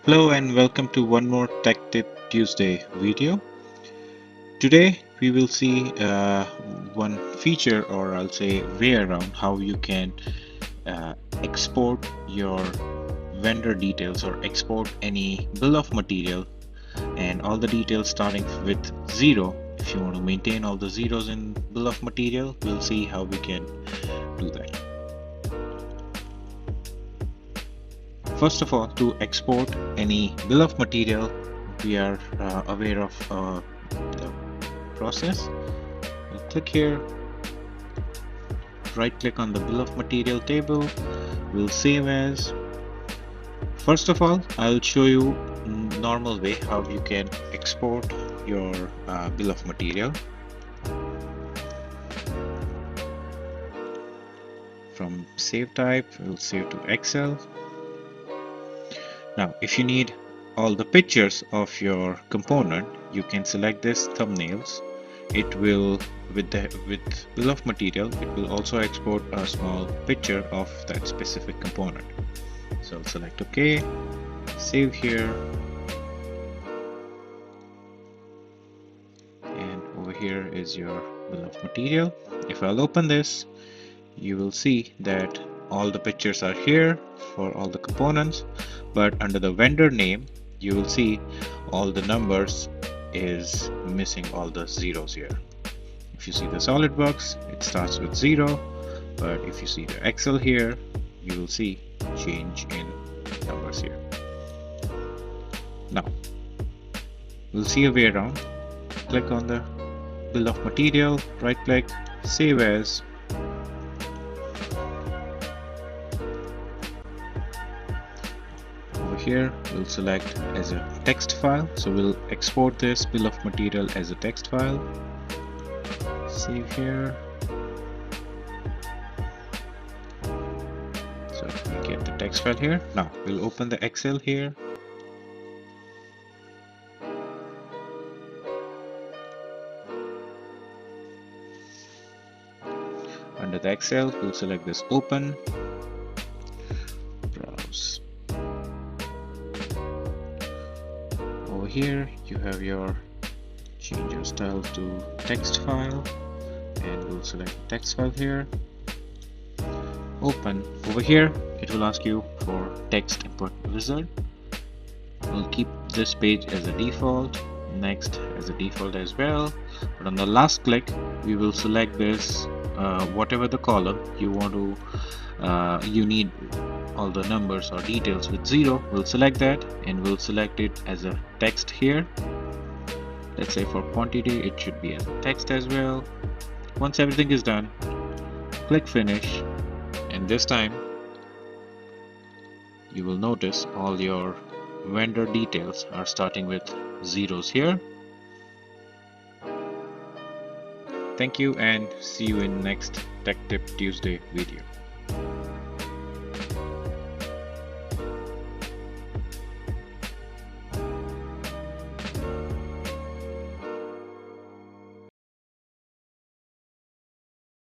Hello and welcome to one more Tech Tip Tuesday video. Today we will see one feature, or I'll say way around how you can uh, export your vendor details or export any bill of material and all the details starting with zero. If you want to maintain all the zeros in bill of material, we'll see how we can do that. First of all, to export any bill of material, we are aware of the process. We'll click here, right click on the bill of material table, we'll save as. First of all, I'll show you normal way how you can export your bill of material. From save type, we'll save to Excel. Now, if you need all the pictures of your component, you can select this thumbnails. It will, with bill of material, it will also export a small picture of that specific component. So I'll select OK, save here, and over here is your bill of material. If I'll open this, you will see that all the pictures are here for all the components, but under the vendor name you will see all the numbers is missing all the zeros here. If you see the SolidWorks, it starts with 0, but if you see the Excel here, you will see change in numbers here. Now we'll see a way around. Click on the bill of material, right click, save as. Here we'll select as a text file, so we'll export this bill of material as a text file. Save here. So we get the text file here. Now we'll open the Excel here. Under the Excel, we'll select this open, browse. Over here you have your change your style to text file, and we'll select text file here, open. Over here it will ask you for text input wizard. We'll keep this page as a default, next as a default as well, but on the last click we will select this whatever the column you want to you need all the numbers or details with 0. We'll select that and we'll select it as a text here. Let's say for quantity it should be as a text as well. Once everything is done, click finish, and this time you will notice all your vendor details are starting with zeros here. Thank you and see you in next Tech Tip Tuesday video.